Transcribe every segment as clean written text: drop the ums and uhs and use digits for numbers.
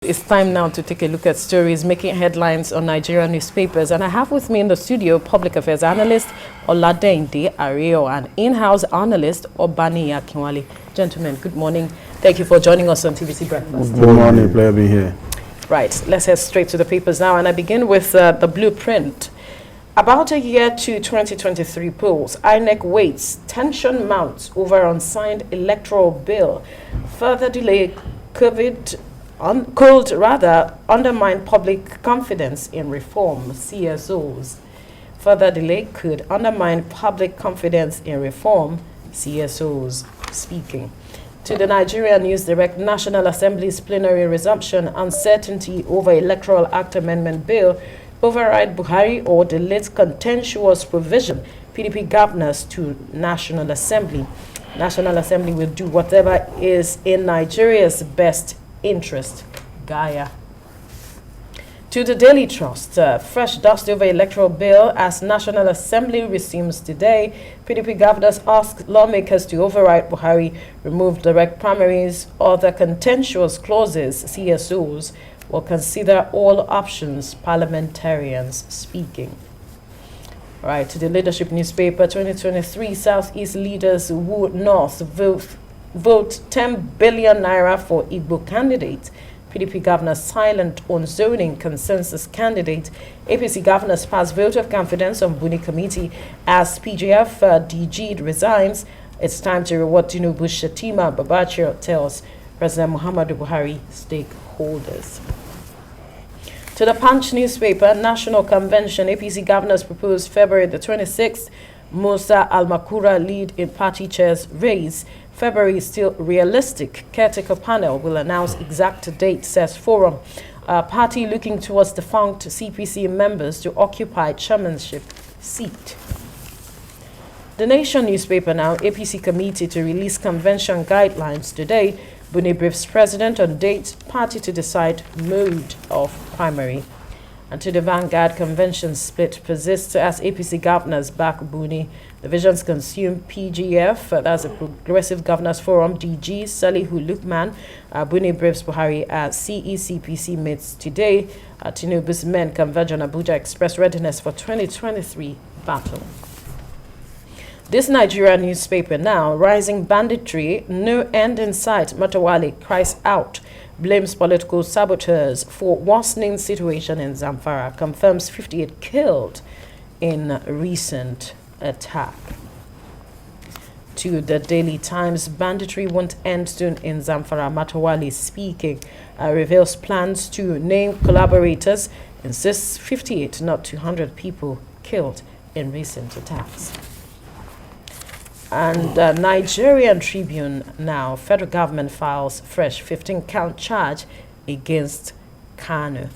It's time now to take a look at stories making headlines on Nigerian newspapers. And I have with me in the studio Public Affairs Analyst Oladeinde Ariyo and in-house analyst Obaniyi Akinwale. Gentlemen, good morning. Thank you for joining us on TVC Breakfast. Good morning, pleasure being here. Right, let's head straight to the papers now. And I begin with the blueprint. About a year to 2023 polls, INEC waits, tension mounts over unsigned electoral bill. Further delay could undermine public confidence in reform, CSOs. Further delay could undermine public confidence in reform, CSOs speaking. To the Nigerian News Direct, National Assembly's plenary resumption, uncertainty over Electoral Act Amendment Bill, override Buhari or delete contentious provision, PDP governors to National Assembly. National Assembly will do whatever is in Nigeria's best interest. Gaia. To the Daily Trust, fresh dust over electoral bill as National Assembly resumes today. PDP governors ask lawmakers to override Buhari, remove direct primaries, other contentious clauses. CSOs will consider all options, parliamentarians speaking. Right, to the Leadership newspaper, 2023 Southeast leaders woo North vote 10 billion naira for Igbo candidate. PDP governor silent on zoning consensus candidate. APC governors pass vote of confidence on Buni committee as PGF DG resigns. It's time to reward Tinubu. Shatima Babachir tells President Muhammadu Buhari stakeholders. To the Punch newspaper, National Convention, APC governors proposed February the 26th. Musa Al-Makura lead in party chair's race. February is still realistic. Caretaker panel will announce exact date, says Forum. Party looking towards defunct CPC members to occupy chairmanship seat. The Nation newspaper now, APC committee to release convention guidelines today. Buni briefs president on date, party to decide mode of primary. And to the Vanguard, convention split persists as APC governors back Buni. Divisions consume PGF, that's a Progressive Governors Forum, DG, Salihu Lukman. Buni briefs Buhari as CECPC meets today. Tinubu's men converge on Abuja, express readiness for 2023 battle. This Nigerian newspaper now, rising banditry, no end in sight. Matawale cries out, blames political saboteurs for worsening situation in Zamfara, confirms 58 killed in recent attack. To the Daily Times, banditry won't end soon in Zamfara. Matawale speaking, reveals plans to name collaborators, insists 58, not 200 people killed in recent attacks. And Nigerian Tribune now, federal government files fresh 15-count charge against Kanu.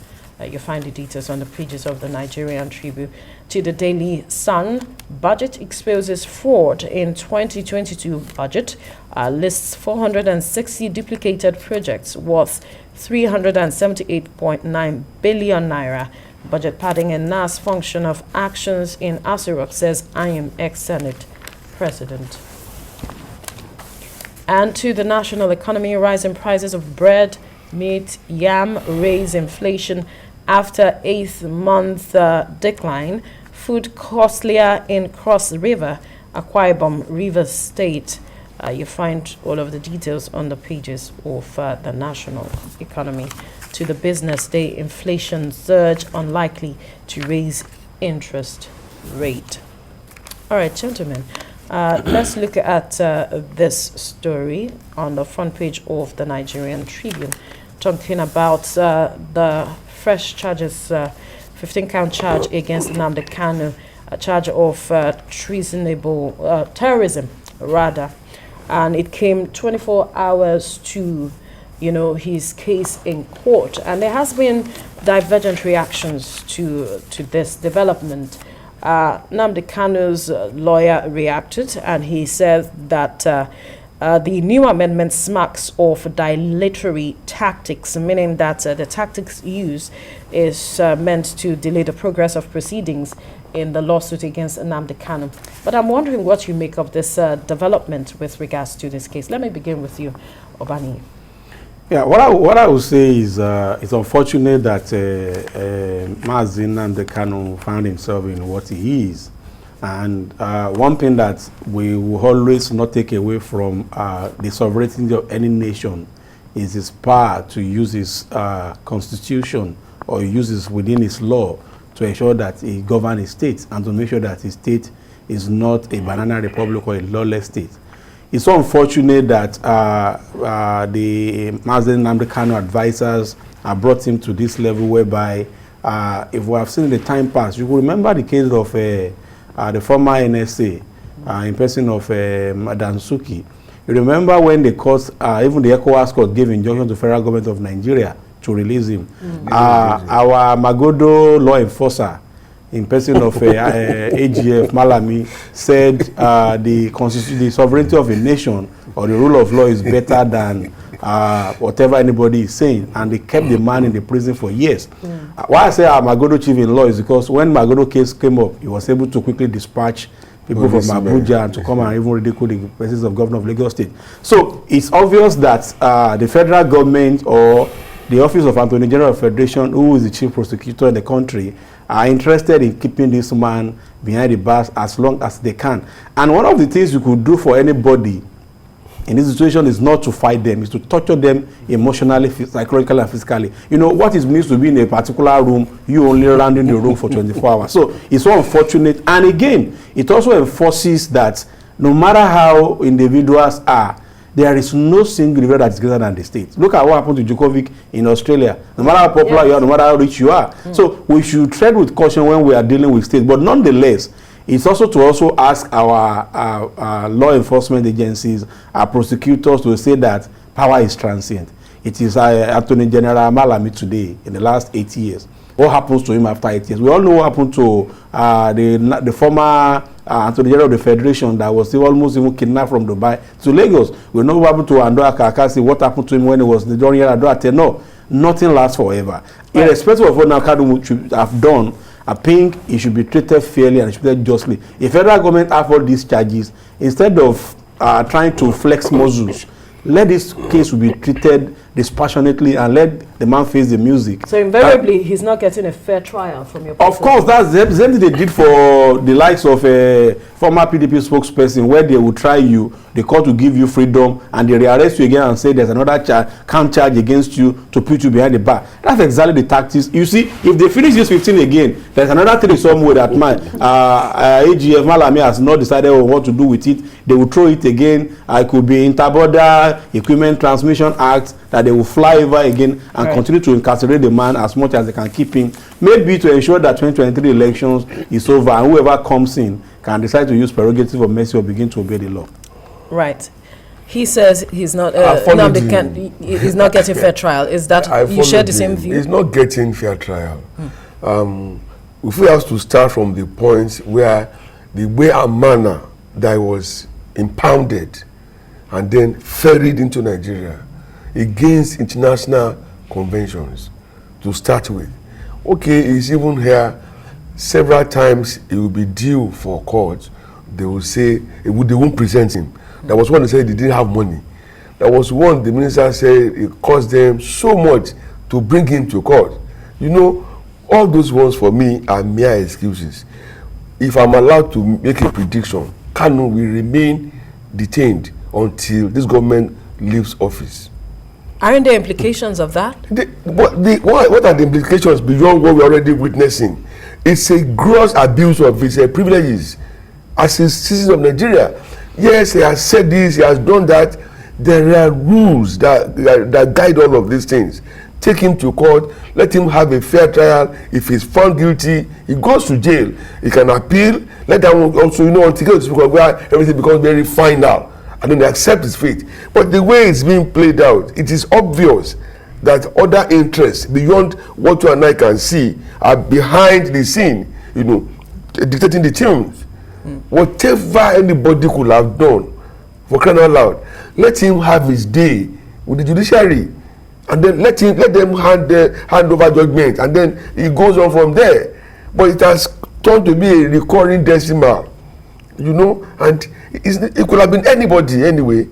You find the details on the pages of the Nigerian Tribune. To the Daily Sun, budget exposes fraud in 2022 budget, lists 460 duplicated projects worth 378.9 billion naira. Budget padding and NAS function of actions in Asirok, says I am ex-Senate President. And to the national economy, rising prices of bread, meat, yam raise inflation after 8th month decline. Food costlier in Cross River, Akwa Ibom, Rivers State. You find all of the details on the pages of the national economy. To the business day, inflation surge unlikely to raise interest rate. All right, gentlemen. Let's look at this story on the front page of the Nigerian Tribune, talking about the fresh charges, 15-count charge against Nnamdi Kanu, a charge of treasonable terrorism, rather. And it came 24 hours to, his case in court. And there has been divergent reactions to this development. Nnamdi Kanu's lawyer reacted, and he said that the new amendment smacks of dilatory tactics, meaning that the tactics used is meant to delay the progress of proceedings in the lawsuit against Nnamdi Kanu. But I'm wondering what you make of this development with regards to this case. Let me begin with you, Obaniyi. Yeah, what I would say is it's unfortunate that Nnamdi Kanu found himself in what he is. And one thing that we will always not take away from the sovereignty of any nation is his power to use his constitution or uses within his law to ensure that he governs his state and to make sure that his state is not a banana republic or a lawless state. It's so unfortunate that the Nnamdi Kanu advisors have brought him to this level whereby if we have seen the time pass, you will remember the case of the former NSA in person of Madam Suki. You remember when the court, even the ECOWAS court gave injunction to the federal government of Nigeria to release him. Our Magodo law enforcer in person of AGF Malami said the sovereignty of a nation or the rule of law is better than whatever anybody is saying, and they kept the man in the prison for years. Why I say our Magodo chief in law is because when Magodo case came up, he was able to quickly dispatch people from Abuja and to come and even ridicule the presence of governor of Lagos State. So it's obvious that the federal government or the Office of Attorney General of Federation, who is the chief prosecutor in the country, are interested in keeping this man behind the bars as long as they can. And one of the things you could do for anybody in this situation is not to fight them, is to torture them emotionally, psychologically, and physically. You know, what it means to be in a particular room, you only land in the room for 24 hours. So it's so unfortunate. And again, it also enforces that no matter how individuals are, there is no single individual that is greater than the state. Look at what happened to Djokovic in Australia. No matter how popular you are, no matter how rich you are. So we should tread with caution when we are dealing with state. But nonetheless, it's also to ask our law enforcement agencies, our prosecutors to say that power is transient. It is Attorney General Malami today in the last 8 years. What happens to him after 8 years? We all know what happened to the former Attorney General of the Federation that was almost even kidnapped from Dubai to Lagos. We know what happened to Andoa Kakasi, what happened to him when he was the during Andoa Tenor. Nothing lasts forever. Right. Irrespective of what Nakadu should have done, I think it should be treated fairly and treated justly. If federal government have all these charges, instead of trying to flex muscles, let this case be treated dispassionately and let the man face the music. So invariably, he's not getting a fair trial from your Of course, that's the same thing they did for the likes of a former PDP spokesperson, where they will try you, the court will give you freedom, and they rearrest you again and say there's another count charge against you to put you behind the bar. That's exactly the tactics. You see, if they finish this 15 again, there's another thing somewhere that my AGF Malami has not decided what to do with it. They will throw it again. It could be Interborder Equipment Transmission Act that they will fly over again and continue to incarcerate the man as much as they can keep him, maybe to ensure that 2023 elections is over and whoever comes in can decide to use prerogative of mercy or begin to obey the law. Right. He says he's not he's not getting fair trial. Is that you share the same view? He's not getting fair trial. If we have to start from the point where the way and manner that was impounded and then ferried into Nigeria against international conventions to start with. Okay, he's even here several times. He will be due for court. They will say they won't present him. There was one that said they didn't have money. There was one the minister said it cost them so much to bring him to court. You know, all those ones for me are mere excuses. If I'm allowed to make a prediction, Kanu will remain detained until this government leaves office. Aren't there implications of that? What are the implications beyond what we're already witnessing? It's a gross abuse of his privileges as a citizen of Nigeria. Yes, he has said this, he has done that. There are rules that guide all of these things. Take him to court, let him have a fair trial. If he's found guilty, he goes to jail. He can appeal. Let them also, until he goes to where everything becomes very final. And then they accept his fate. But the way it's being played out, it is obvious that other interests beyond what you and I can see are behind the scene, dictating the tunes. Whatever anybody could have done, for crying out loud, let him have his day with the judiciary, and then let them hand over judgment, and then he goes on from there. But it has turned to be a recurring decimal, and it could have been anybody anyway.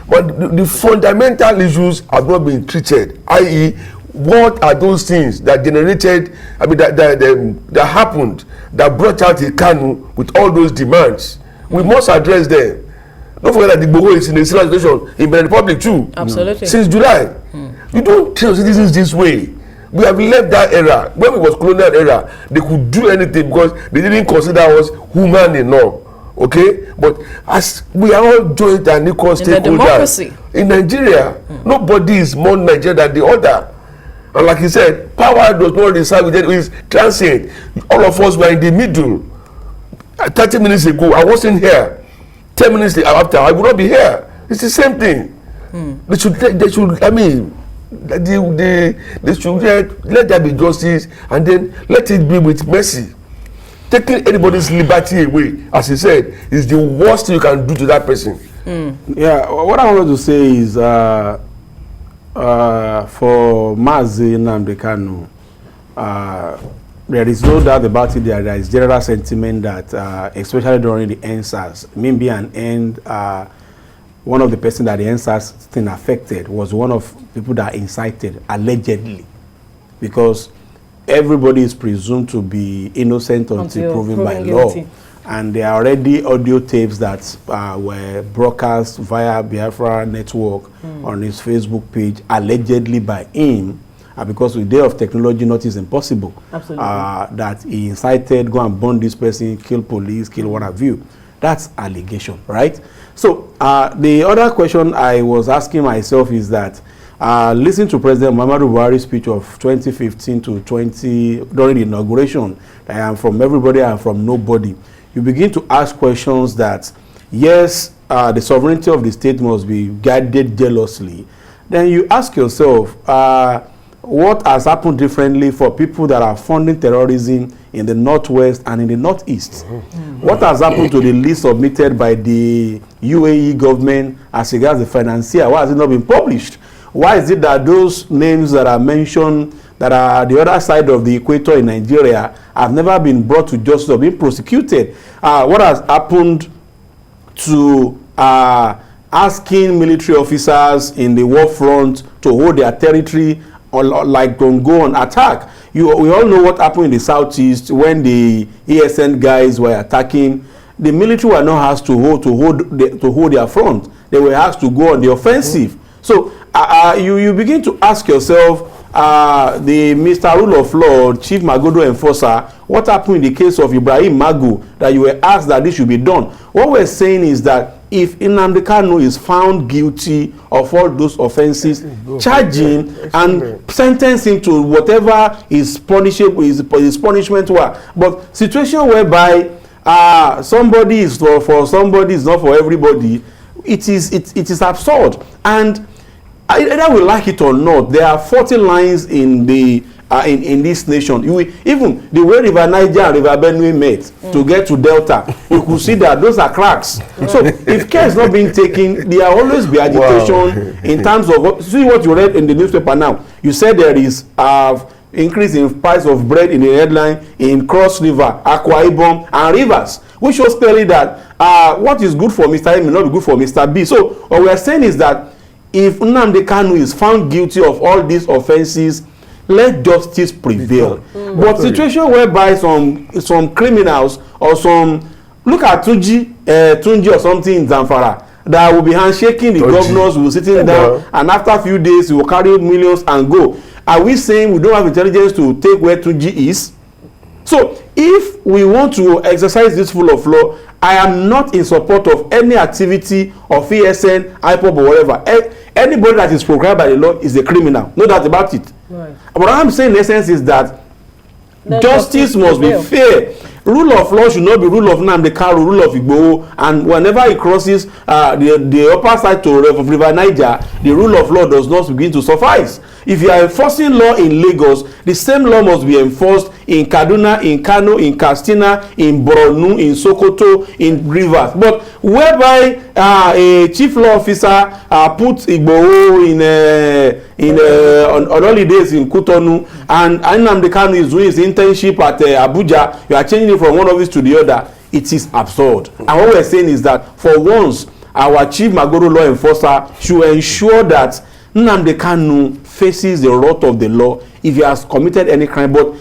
But the fundamental issues have not been treated, i.e., what are those things that generated, I mean, that happened, that brought out Kanu with all those demands? We must address them. Don't forget that the Igboho is in a similar situation in the Republic too. Absolutely. Since July. You don't tell citizens this way. We have left that era. When it was colonial era, they could do anything because they didn't consider us human enough. Okay? But as we are all joint and equal stakeholders in Nigeria, nobody is more Nigerian than the other. And like he said, power does not reside with it, it's transient. All of us were in the middle. 30 minutes ago, I wasn't here. 10 minutes after, I would not be here. It's the same thing. They should, I mean, they should let there be justice, and then let it be with mercy. Taking anybody's liberty away, as he said, is the worst thing you can do to that person. Yeah, what I wanted to say is, for Mazi Nnamdi Kanu, there is no doubt about it. There is general sentiment that, especially during the NSAS, maybe an end, one of the person that the NSAS thing affected was one of people that incited, allegedly, because everybody is presumed to be innocent until proven by law. And there are already audio tapes that were broadcast via Biafra Network on his Facebook page, allegedly by him, because with the day of technology, nothing is impossible. Absolutely. That he incited, go and burn this person, kill police, kill what have you. That's allegation, right? So the other question I was asking myself is that, listen to President Muhammadu Buhari's speech of 2015 to 20 during the inauguration, I am from everybody, I am from nobody. You begin to ask questions that, yes, the sovereignty of the state must be guarded jealously. Then you ask yourself, what has happened differently for people that are funding terrorism in the Northwest and in the Northeast? What has happened to the list submitted by the UAE government as regards the financier? Why has it not been published? Why is it that those names that are mentioned that are the other side of the equator in Nigeria have never been brought to justice or been prosecuted? What has happened to asking military officers in the war front to hold their territory or like don't go on attack? We all know what happened in the Southeast when the ESN guys were attacking. The military were not asked to hold their front. They were asked to go on the offensive. So you begin to ask yourself, the Mr. Rule of Law, Chief Magodo Enforcer, what happened in the case of Ibrahim Magu that you were asked that this should be done? What we're saying is that if Nnamdi Kanu is found guilty of all those offenses, charge him and sentence him to whatever his punishment were. But situation whereby somebody is for somebody is not for everybody, it is absurd. And either we like it or not, there are 40 lines in the in this nation. Even the way River Niger and River Benue met to get to Delta, you could see that those are cracks. So if care is not being taken, there will always be agitation in terms of see what you read in the newspaper now. You said there is increase in price of bread in the headline in Cross River, Akwa Ibom, and Rivers, which shows clearly that what is good for Mr. A may not be good for Mr. B. So what we are saying is that if Nnamdi Kanu is found guilty of all these offenses, let justice prevail. But situation whereby some criminals or some look at Tunji or something in Zamfara that will be handshaking the governors who will sitting down, and after a few days he will carry millions and go. Are we saying we don't have intelligence to take where Tunji is? So if we want to exercise this rule of law, I am not in support of any activity of ESN, IPOB or whatever. Anybody that is prescribed by the law is a criminal. No doubt about it. Right. What I'm saying in essence is that justice must be fair. Rule of law should not be rule of Nnamdi Kanu, rule of Igboho, and whenever it crosses the upper side to River Niger, the rule of law does not begin to suffice. If you are enforcing law in Lagos, the same law must be enforced in Kaduna, in Kano, in Katsina, in Borno, in Sokoto, in Rivers. But whereby a chief law officer puts Igboho on holidays in Cotonou, and Nnamdi Kanu is doing his internship at Abuja, you are changing it from one office to the other. It is absurd. And what we're saying is that for once, our chief Magoro law enforcer should ensure that Nnamdi Kanu faces the wrath of the law if he has committed any crime. But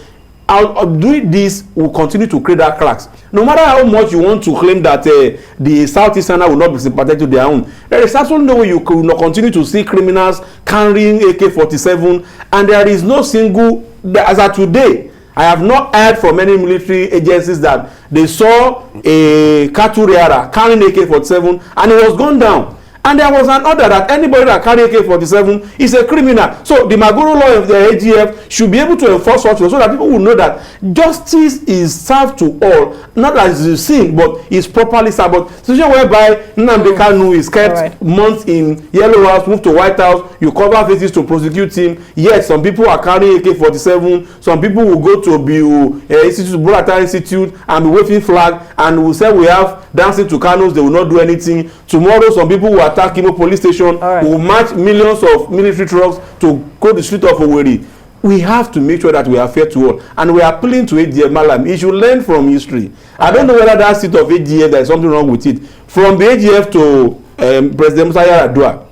doing this will continue to create that cracks. No matter how much you want to claim that the Southeastern will not be sympathetic to their own, there is absolutely no way you could not continue to see criminals carrying AK-47, and there is no single, as of today, I have not heard from any military agencies that they saw a cattle rearer carrying AK-47 and it was gone down. And there was an order that anybody that carry AK-47 is a criminal. So the Magoro law of the AGF should be able to enforce such so that people will know that justice is served to all, not as you see, but is properly served. But situation whereby Nnamdi Kanu is kept months in Yellow House, moved to White House, you cover faces to prosecute him. Yes, some people are carrying AK-47. Some people will go to BU Institute, Burata Institute, and be waving flag, and will say we have dancing to Kanus. They will not do anything. Tomorrow, some people will attack Imo police station, will march millions of military trucks to go the street of Owerri. We have to make sure that we are fair to all, and we are appealing to ADF Malam. He should learn from history. I don't know whether that seat of ADF there is something wrong with it. From the AGF to President Musa Yar'Adua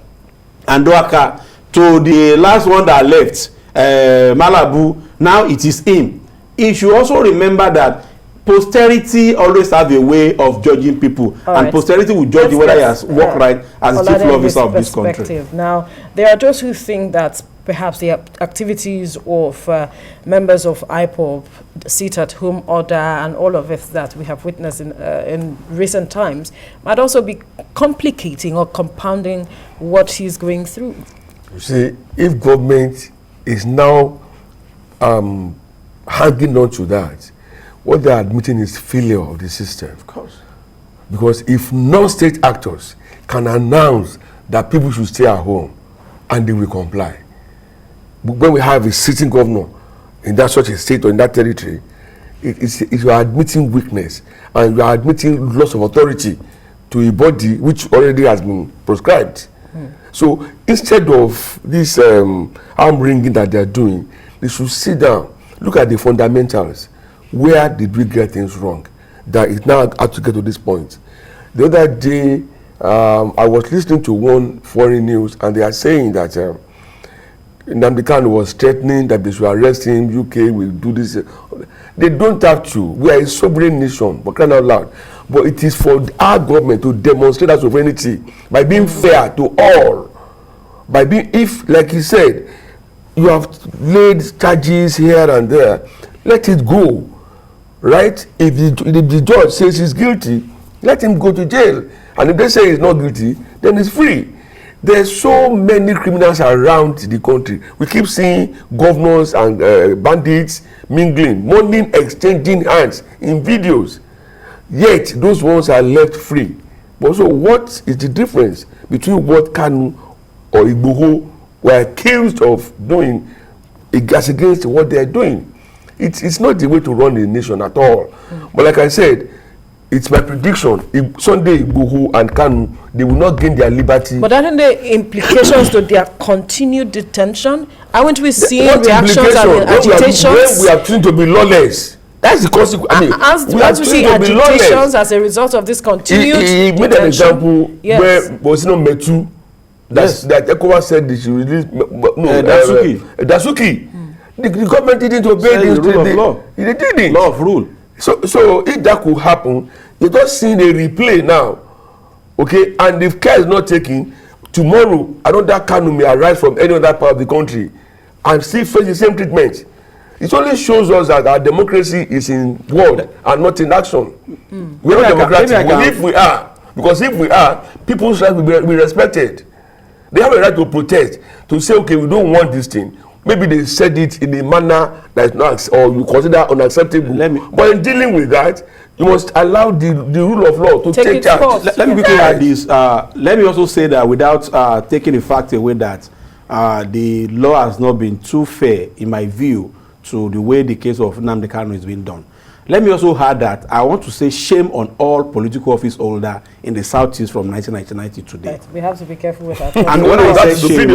and Douaka to the last one that left, Malabu. Now it is him. He should also remember that posterity always have a way of judging people, and posterity will judge whether he has worked right as the chief law officer of this country. Now, there are those who think that perhaps the activities of members of IPOB, sit-at-home order, and all of it that we have witnessed in recent times might also be complicating or compounding what he's going through. You see, if government is now hanging on to that, what they are admitting is failure of the system. Of course. Because if non-state actors can announce that people should stay at home and they will comply, but when we have a sitting governor in that such a state or in that territory, you are admitting weakness and you are admitting loss of authority to a body which already has been prescribed. So instead of this arm wringing that they are doing, they should sit down, look at the fundamentals. Where did we get things wrong that it now had to get to this point? The other day, I was listening to one foreign news, and they are saying that Nnamdi Kanu was threatening that they should arrest him, UK will do this. They don't have to. We are a sovereign nation, but crying out loud. But it is for our government to demonstrate that sovereignty by being fair to all. By being, if, like he said, you have laid charges here and there, let it go. Right? If the judge says he's guilty, let him go to jail. And if they say he's not guilty, then he's free. There's so many criminals around the country. We keep seeing governors and bandits mingling, money exchanging hands in videos. Yet those ones are left free. But so what is the difference between what Kanu or Igboho were accused of doing as against what they are doing? It's not the way to run a nation at all. But like I said, it's my prediction. If Sunday Igboho and Kanu, they will not gain their liberty. But aren't there implications to their continued detention? Aren't we seeing reactions and agitations? When we are trained to be lawless, that's the consequence. I mean, we are seeing agitations as a result of this continued he made an example where Bosino Metu, that ECOWAS said they should release Dasuki. The government didn't obey the rule of law. They didn't. Law of rule. So if that could happen, you just seen a replay now, okay? And if care is not taken, tomorrow another Kanu may arise from any other part of the country and still face the same treatment. It only shows us that our democracy is in word and not in action. We're not democratic. But if we are, because if we are, people's rights will be respected. They have a right to protest, to say, okay, we don't want this thing. Maybe they said it in a manner that is not, or you consider unacceptable. But in dealing with that, you must allow the rule of law to take charge. Let me quickly add this. Let me also say that without taking the fact away that the law has not been too fair, in my view, to the way the case of Nnamdi Kanu is being done. Let me also add that I want to say shame on all political office holder in the Southeast from 1990 to today. Right. We have to be careful with that. And when I say shame,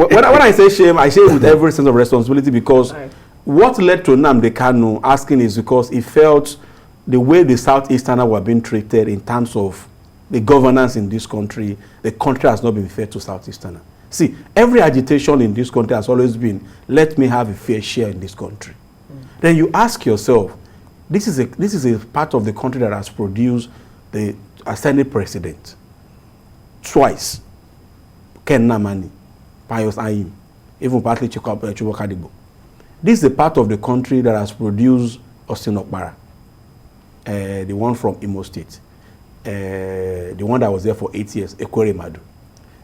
when I say shame, I say it with every sense of responsibility, because what led to Nnamdi Kanu asking is because he felt the way the Southeasterners were being treated in terms of the governance in this country, the country has not been fair to Southeasterners. See, every agitation in this country has always been, let me have a fair share in this country. Then you ask yourself, this is a part of the country that has produced the Senate president twice, Ken Nnamdi, Pius Ayim, even partly Chukwukadigbo. This is a part of the country that has produced Austin Okpara, the one from Imo State, the one that was there for 8 years, Ekwere Madu.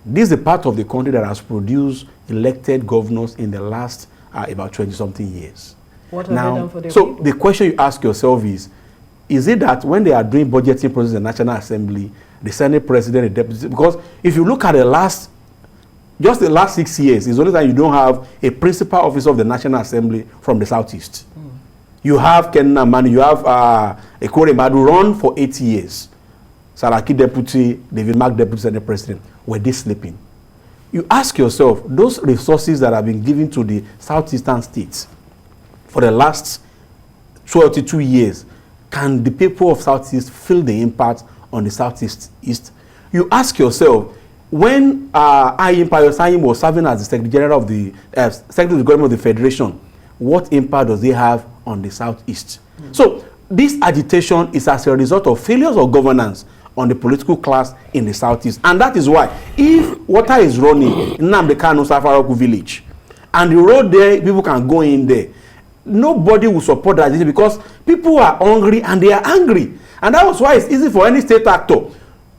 This is a part of the country that has produced elected governors in the last about 20-something years. What have they done for the people? The question you ask yourself is it that when they are doing budgeting process in the National Assembly, the Senate President, the Deputy, because if you look at the last 6 years, it's only that you don't have a principal officer of the National Assembly from the Southeast. You have Ken Nnamdi, you have Ekwere Madu run for 8 years. Saraki Deputy, David Mark Deputy Senate President. Were they sleeping? You ask yourself, those resources that have been given to the Southeastern states for the last 22 years, can the people of Southeast feel the impact on the Southeast? You ask yourself, when Pius Ayim was serving as the Secretary General of the Secretary of the Government of the Federation, what impact does he have on the Southeast? So this agitation is as a result of failures of governance on the political class in the Southeast. And that is why, if water is running in Nnamdi Kanu Safaroku village, and the road there, people can go in there, nobody will support that because people are hungry and they are angry. And that was why it's easy for any state actor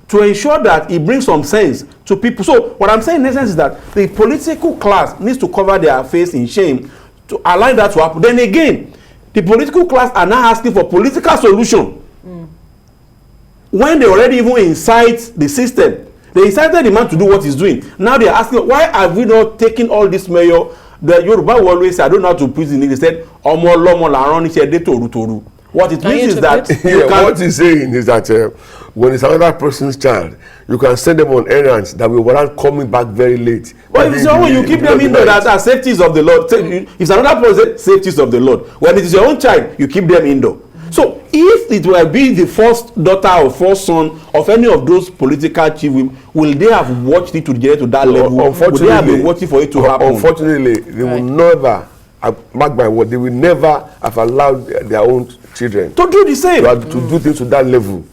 to ensure that he brings some sense to people. So what I'm saying in essence is that the political class needs to cover their face in shame to allow that to happen. Then again, the political class are now asking for political solution. When they already even incite the system, they incited the man to do what he's doing. Now they are asking, why have we not taken all this mayor? The Yoruba will always say, I don't know how to put it in English. They said, Omo Lomo Laron toru toru. What it means is that what he's saying is that when it's another person's child, you can send them on errands that will warrant coming back very late. But if it's your own, you keep them indoors. That are safeties of the Lord. If another person, safeties of the Lord. When it is your own child, you keep them indoor. So if it will be the first daughter or first son of any of those political chiefs, will they have watched it to get to that level? Will they have been watching for it to happen? Unfortunately, they will never, mark my word, they will never have allowed their own children to do the same, to do things to that level.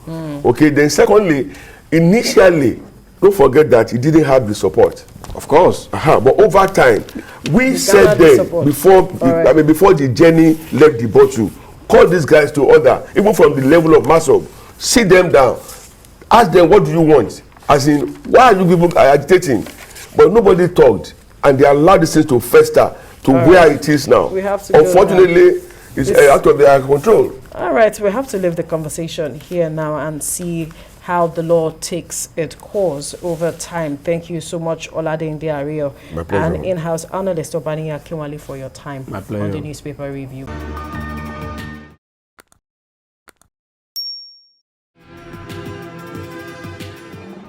Okay, then secondly, initially, don't forget that he didn't have the support. Of course. But over time, we said then, before the journey left the bottle, call these guys to order, even from the level of Masob, sit them down, ask them, what do you want? As in, why are you people agitating? But nobody talked, and they allowed this thing to fester to where it is now. We have to unfortunately, it's out of their control. All right, we have to leave the conversation here now and see how the law takes its course over time. Thank you so much, Oladeinde Ariyo, and in-house analyst Obaniyi Akinwale, for your time on the newspaper review.